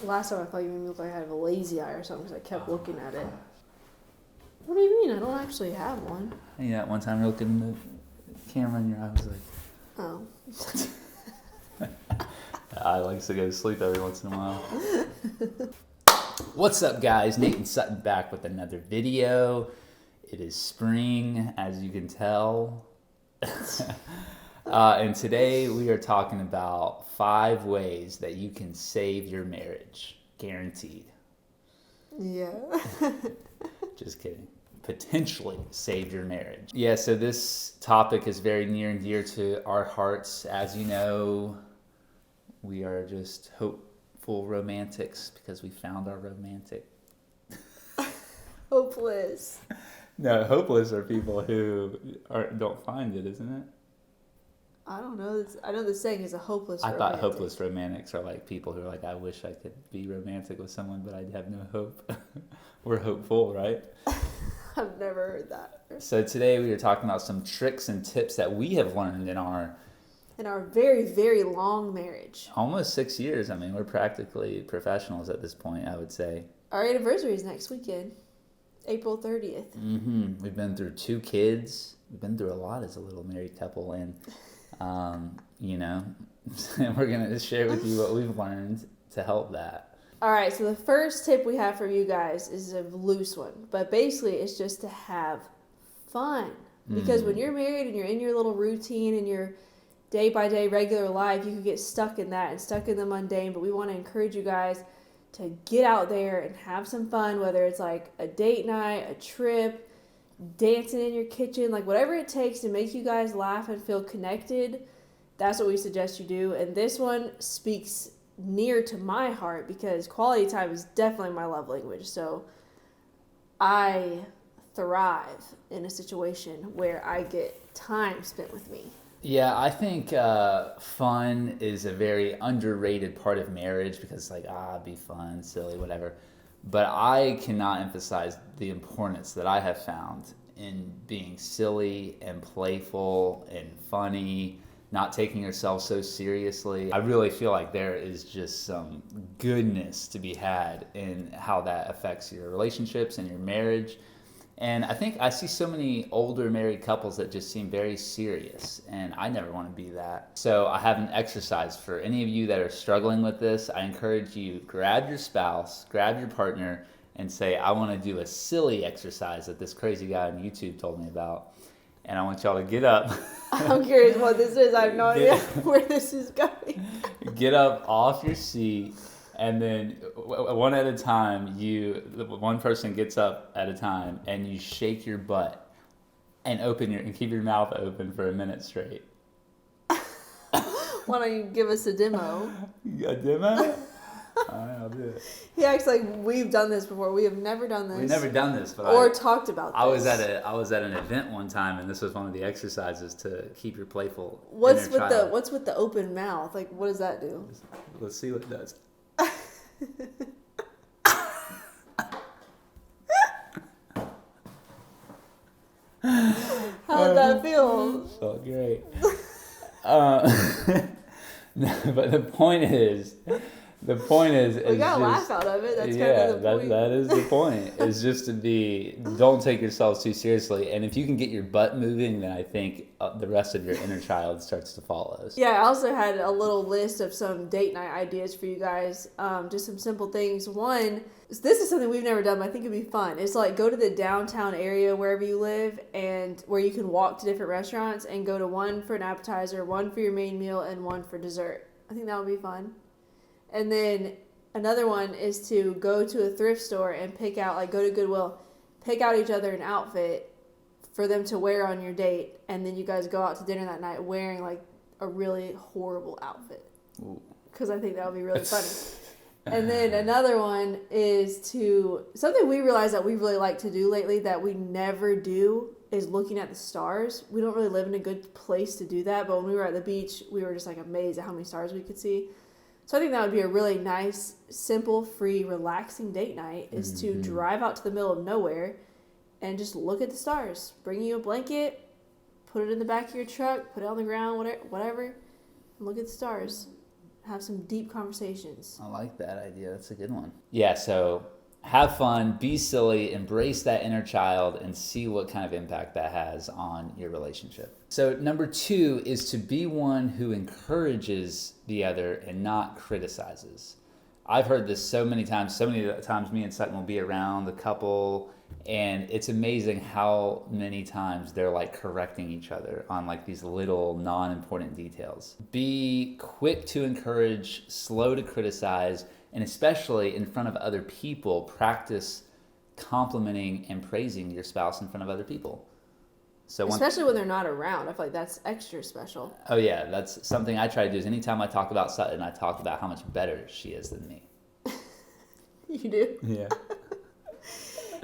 Last time I thought you made me look like I had a lazy eye or something because I kept looking at it. What do you mean? I don't actually have one. Yeah, one time you're looking in the camera and your eye was like... Oh. I like to go to sleep every once in a while. What's up, guys? Nathan Sutton back with another video. It is spring, as you can tell. And today we are talking about 5 ways that you can save your marriage. Guaranteed. Yeah. Just kidding. Potentially save your marriage. Yeah, so this topic is very near and dear to our hearts. As you know, we are just hopeful romantics because we found our romantic. Hopeless. No, hopeless are people who don't find it, isn't it? I don't know. I know the saying is a hopeless romantic. I thought hopeless romantics are like people who are like, I wish I could be romantic with someone, but I have no hope. We're hopeful, right? I've never heard that. So today we are talking about some tricks and tips that we have learned in our very, very long marriage. Almost 6 years. I mean, we're practically professionals at this point, I would say. Our anniversary is next weekend, April 30th. Mm-hmm. We've been through 2 kids. We've been through a lot as a little married couple, and we're going to share with you what we've learned to help that. All right, so the first tip we have for you guys is a loose one, but basically it's just to have fun. Because when you're married and you're in your little routine and your day-by-day regular life, you can get stuck in that and stuck in the mundane, but we want to encourage you guys to get out there and have some fun, whether it's like a date night, a trip, dancing in your kitchen, like whatever it takes to make you guys laugh and feel connected. That's what we suggest you do. And this one speaks near to my heart because quality time is definitely my love language. So I thrive in a situation where I get time spent with me. Yeah, I think fun is a very underrated part of marriage because be fun, silly, whatever. But I cannot emphasize the importance that I have found in being silly and playful and funny, not taking yourself so seriously. I really feel like there is just some goodness to be had in how that affects your relationships and your marriage. And I think I see so many older married couples that just seem very serious, and I never want to be that. So I have an exercise for any of you that are struggling with this. I encourage you, grab your spouse, grab your partner, and say, I want to do a silly exercise that this crazy guy on YouTube told me about. And I want y'all to get up. I'm curious what this is. I have no idea where this is going. Get up off your seat, and then one at a time, one person gets up at a time, and you shake your butt and keep your mouth open for a minute straight. Why don't you give us a demo? A demo? All right, I'll do it. He acts like we've done this before. We have never done this. We've never done this, but talked about this. I was at an event one time, and this was one of the exercises to keep your playful. What's with the open mouth? Like, what does that do? Let's see what it does. How'd that feel? Felt great. But the point is we got a laugh out of it. That's kind of the point. that is the point. Is just to don't take yourselves too seriously. And if you can get your butt moving, then I think the rest of your inner child starts to follow. Yeah, I also had a little list of some date night ideas for you guys. Just some simple things. One, this is something we've never done, but I think it'd be fun. It's like go to the downtown area wherever you live and where you can walk to different restaurants and go to one for an appetizer, one for your main meal, and one for dessert. I think that would be fun. And then another one is to go to a thrift store and go to Goodwill, pick out each other an outfit for them to wear on your date, and then you guys go out to dinner that night wearing like a really horrible outfit. Because I think that would be really funny. And then another one is something we realized that we really like to do lately that we never do is looking at the stars. We don't really live in a good place to do that, but when we were at the beach, we were just like amazed at how many stars we could see. So I think that would be a really nice, simple, free, relaxing date night is to drive out to the middle of nowhere and just look at the stars. Bring you a blanket, put it in the back of your truck, put it on the ground, whatever, and look at the stars. have some deep conversations. I like that idea. That's a good one. Yeah, so have fun, be silly, embrace that inner child, and see what kind of impact that has on your relationship. So number 2 is to be one who encourages the other and not criticizes. I've heard this so many times me and Sutton will be around the couple, and it's amazing how many times they're like correcting each other on like these little non-important details. Be quick to encourage, slow to criticize, and especially in front of other people, practice complimenting and praising your spouse in front of other people. So especially when they're not around, I feel like that's extra special. Oh yeah, that's something I try to do. Is anytime I talk about Sutton, I talk about how much better she is than me. You do? Yeah.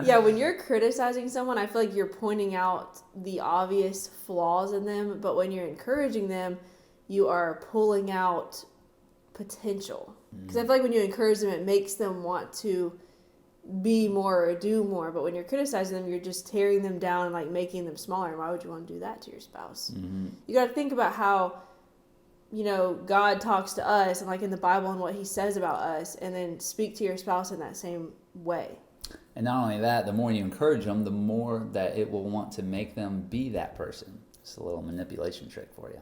Yeah, when you're criticizing someone, I feel like you're pointing out the obvious flaws in them, but when you're encouraging them, you are pulling out potential. Because I feel like when you encourage them, it makes them want to be more or do more, but when you're criticizing them, you're just tearing them down and like making them smaller. And why would you want to do that to your spouse? Mm-hmm. You got to think about how, you know, God talks to us and like in the Bible and what he says about us, and then speak to your spouse in that same way. And not only that, the more you encourage them, the more that it will want to make them be that person. It's a little manipulation trick for you.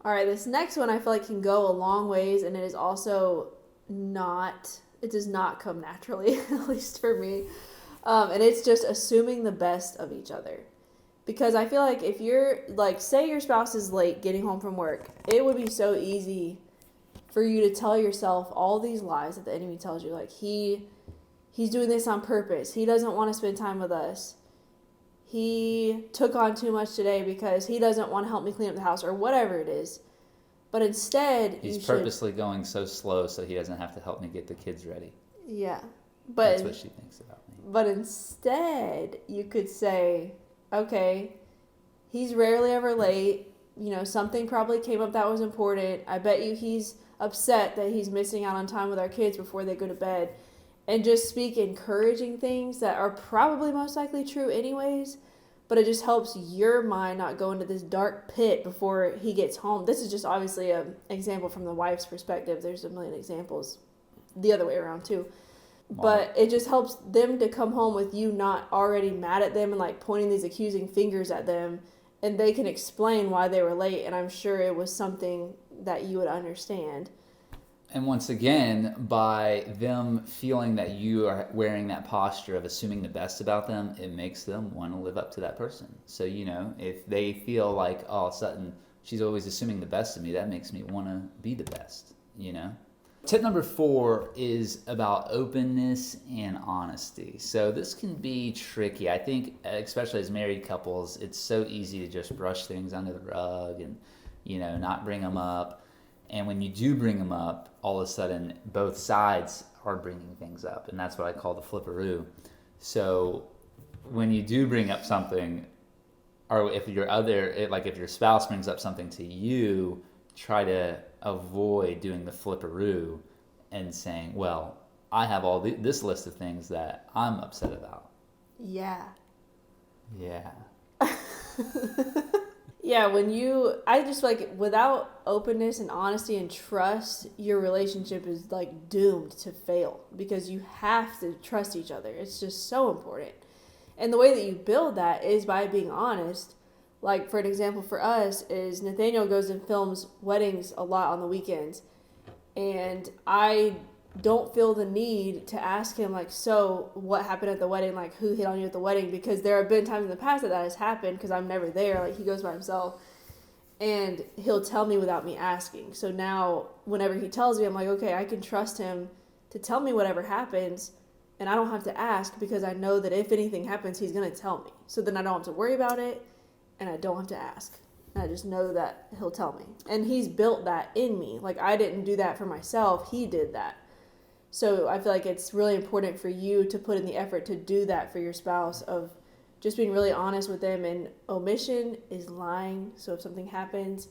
All right, this next one I feel like can go a long ways, and it is also it does not come naturally, at least for me. And it's just assuming the best of each other. Because I feel like if you're, like, say your spouse is late getting home from work, it would be so easy for you to tell yourself all these lies that the enemy tells you. Like, he's doing this on purpose. He doesn't want to spend time with us. He took on too much today because he doesn't want to help me clean up the house, or whatever it is. But instead, he's purposely going so slow so he doesn't have to help me get the kids ready. Yeah. But that's what she thinks about me. But instead, you could say, okay, he's rarely ever late. You know, something probably came up that was important. I bet you he's upset that he's missing out on time with our kids before they go to bed. And just speak encouraging things that are probably most likely true anyways. But it just helps your mind not go into this dark pit before he gets home. This is just obviously an example from the wife's perspective. There's a million examples the other way around too. Wow. But it just helps them to come home with you not already mad at them and like pointing these accusing fingers at them. And they can explain why they were late. And I'm sure it was something that you would understand. And once again, by them feeling that you are wearing that posture of assuming the best about them, it makes them want to live up to that person. So, you know, if they feel like, oh, Sutton, she's always assuming the best of me, that makes me want to be the best, you know? Tip number 4 is about openness and honesty. So this can be tricky. I think, especially as married couples, it's so easy to just brush things under the rug and, you know, not bring them up. And when you do bring them up, all of a sudden both sides are bringing things up. And that's what I call the flipperoo. So when you do bring up something, or if your spouse brings up something to you, try to avoid doing the flipperoo and saying, well, I have this list of things that I'm upset about. Yeah. Yeah. Yeah, I just like, without openness and honesty and trust, your relationship is like doomed to fail because you have to trust each other. It's just so important. And the way that you build that is by being honest. Like, for an example for us is Nathaniel goes and films weddings a lot on the weekends. And I don't feel the need to ask him, like, so what happened at the wedding? Like, who hit on you at the wedding? Because there have been times in the past that has happened because I'm never there. Like, he goes by himself. And he'll tell me without me asking. So now, whenever he tells me, I'm like, okay, I can trust him to tell me whatever happens. And I don't have to ask because I know that if anything happens, he's going to tell me. So then I don't have to worry about it. And I don't have to ask. I just know that he'll tell me. And he's built that in me. Like, I didn't do that for myself. He did that. So I feel like it's really important for you to put in the effort to do that for your spouse, of just being really honest with them. And omission is lying. So if something happens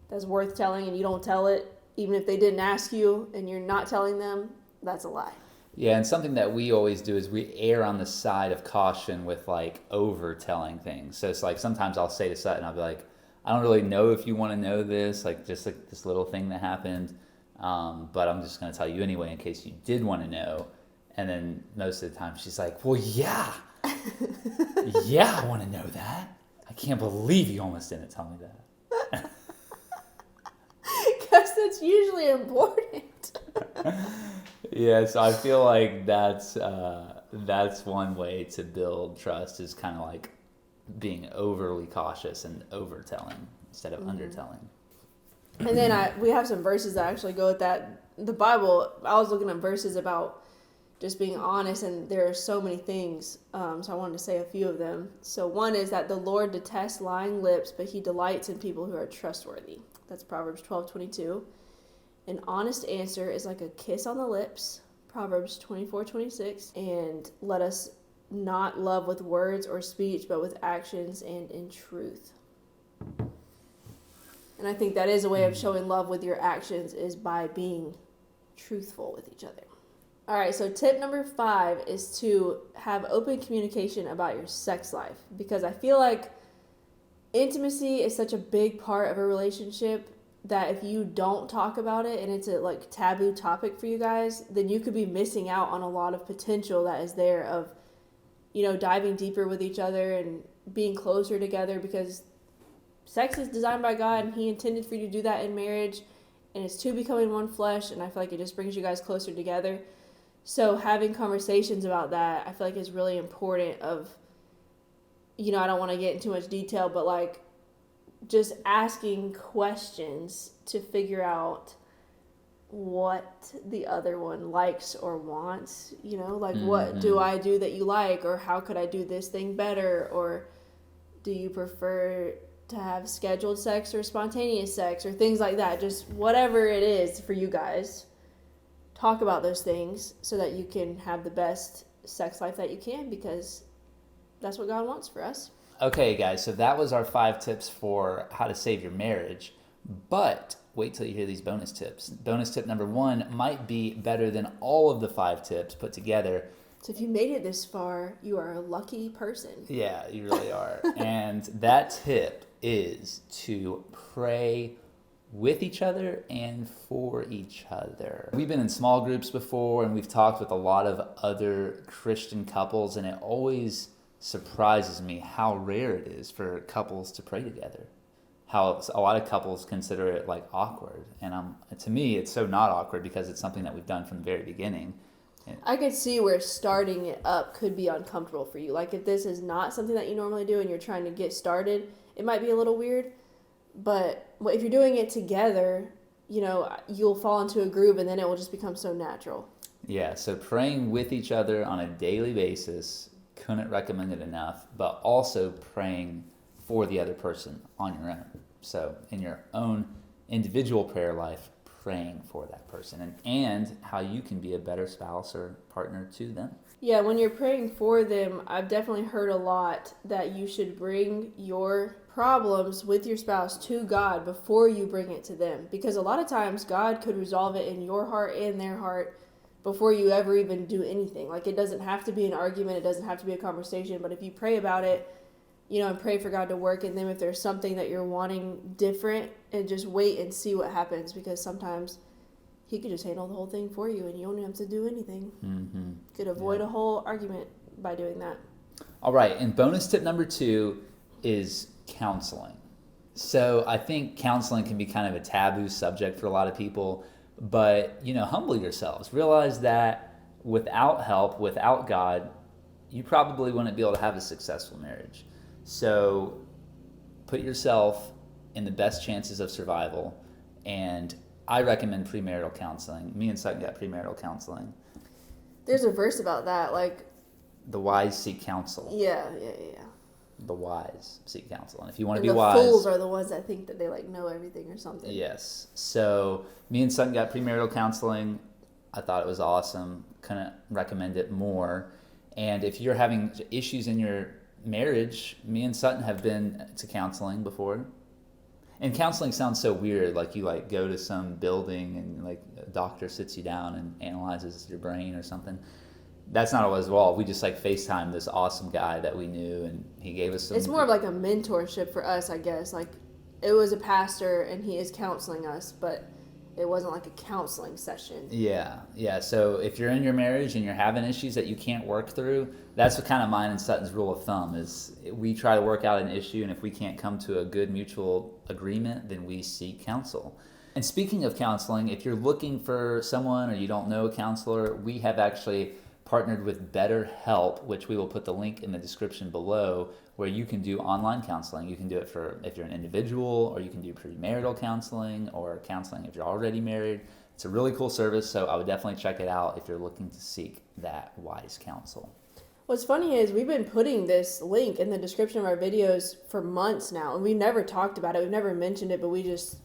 that's worth telling and you don't tell it, even if they didn't ask you and you're not telling them, that's a lie. Yeah, and something that we always do is we err on the side of caution with like over telling things. So it's like sometimes I'll say to Sutton, I'll be like, I don't really know if you want to know this, like just like this little thing that happened, but I'm just going to tell you anyway in case you did want to know. And then most of the time she's like, well, yeah, yeah, I want to know that. I can't believe you almost didn't tell me that. Because that's usually important. Yeah, so I feel like that's one way to build trust is kind of like being overly cautious and overtelling instead of undertelling. And then we have some verses that actually go with that. The Bible, I was looking at verses about just being honest, and there are so many things. So I wanted to say a few of them. So one is that the Lord detests lying lips, but he delights in people who are trustworthy. That's Proverbs 12:22. An honest answer is like a kiss on the lips. Proverbs 24:26. And let us not love with words or speech, but with actions and in truth. And I think that is a way of showing love with your actions, is by being truthful with each other. All right, so tip number 5 is to have open communication about your sex life, because I feel like intimacy is such a big part of a relationship that if you don't talk about it and it's a like taboo topic for you guys, then you could be missing out on a lot of potential that is there of, diving deeper with each other and being closer together, because sex is designed by God and he intended for you to do that in marriage, and it's two becoming one flesh, and I feel like it just brings you guys closer together. So having conversations about that, I feel like is really important of, I don't want to get into too much detail, but like just asking questions to figure out what the other one likes or wants, what do I do that you like, or how could I do this thing better, or do you prefer to have scheduled sex or spontaneous sex, or things like that. Just whatever it is for you guys, talk about those things so that you can have the best sex life that you can, because that's what God wants for us. Okay, guys, so that was our 5 tips for how to save your marriage. But wait till you hear these bonus tips. Bonus tip number 1 might be better than all of the 5 tips put together. So if you made it this far, you are a lucky person. Yeah, you really are. And that tip is to pray with each other and for each other. We've been in small groups before, and we've talked with a lot of other Christian couples, and it always surprises me how rare it is for couples to pray together. How a lot of couples consider it like awkward, and to me it's so not awkward because it's something that we've done from the very beginning. I could see where starting it up could be uncomfortable for you. Like if this is not something that you normally do and you're trying to get started, it might be a little weird. But if you're doing it together, you'll fall into a groove, and then it will just become so natural. Yeah, so praying with each other on a daily basis, couldn't recommend it enough, but also praying for the other person on your own. So in your own individual prayer life, praying for that person and how you can be a better spouse or partner to them. Yeah, when you're praying for them, I've definitely heard a lot that you should bring your problems with your spouse to God before you bring it to them, because a lot of times God could resolve it in your heart and their heart before you ever even do anything. Like it doesn't have to be an argument, it doesn't have to be a conversation, but if you pray about it, and pray for God to work in them if there's something that you're wanting different, and just wait and see what happens, because sometimes he could just handle the whole thing for you and you don't have to do anything. Mm-hmm. Could avoid a whole argument by doing that. All right, and bonus tip number 2 is counseling. So I think counseling can be kind of a taboo subject for a lot of people, but humble yourselves. Realize that without help, without God, you probably wouldn't be able to have a successful marriage. So put yourself in the best chances of survival, and I recommend premarital counseling. Me and Sutton got premarital counseling. There's a verse about that, like the wise seek counsel. Yeah. The wise seek counsel, and if you want to be wise, the fools are the ones that think that they know everything or something. Yes. So me and Sutton got premarital counseling. I thought it was awesome. Couldn't recommend it more. And if you're having issues in your marriage, me and Sutton have been to counseling before. And counseling sounds so weird, like you go to some building and a doctor sits you down and analyzes your brain or something. That's not what it was at all. We just FaceTimed this awesome guy that we knew, and he gave us some... It's more of like a mentorship for us, I guess. it was a pastor and he is counseling us, but it wasn't like a counseling session. Yeah. So if you're in your marriage and you're having issues that you can't work through, that's what kind of mine and Sutton's rule of thumb is. We try to work out an issue, and if we can't come to a good mutual agreement, then we seek counsel. And speaking of counseling, if you're looking for someone or you don't know a counselor, we have actually partnered with BetterHelp, which we will put the link in the description below, where you can do online counseling. You can do it for if you're an individual, or you can do premarital counseling, or counseling if you're already married. It's a really cool service, so I would definitely check it out if you're looking to seek that wise counsel. What's funny is we've been putting this link in the description of our videos for months now, and we've never talked about it. We've never mentioned it, but we just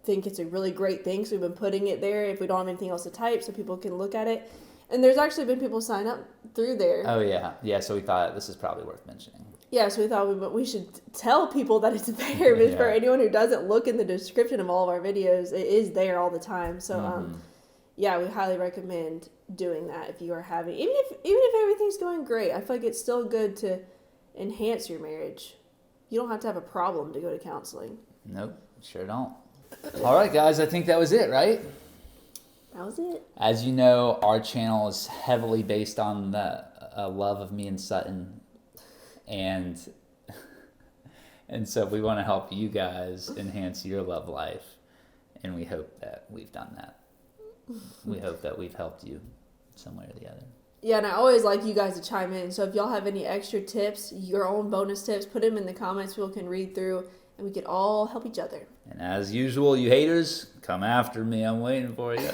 think it's a really great thing, so we've been putting it there if we don't have anything else to type so people can look at it. And there's actually been people sign up through there. Oh, yeah. So we thought this is probably worth mentioning. Yeah, so we thought we should tell people that it's there. But for anyone who doesn't look in the description of all of our videos, it is there all the time. So, yeah, we highly recommend doing that if you are having, even if everything's going great. I feel like it's still good to enhance your marriage. You don't have to have a problem to go to counseling. Nope, sure don't. All right, guys, I think that was it, right? That was it. As you know, our channel is heavily based on the love of me and Sutton, and so we want to help you guys enhance your love life, and we hope that we've done that. We hope that we've helped you some way or the other. Yeah, and I always like you guys to chime in. So if y'all have any extra tips, your own bonus tips, put them in the comments. People can read through, and we could all help each other. And as usual, you haters, come after me. I'm waiting for you.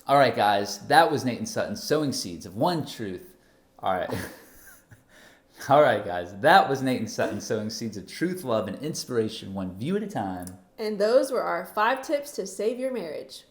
All right, guys, that was Nate and Sutton sowing seeds of one truth. All right. All right, guys, that was Nate and Sutton sowing seeds of truth, love, and inspiration, one view at a time. And those were our 5 tips to save your marriage.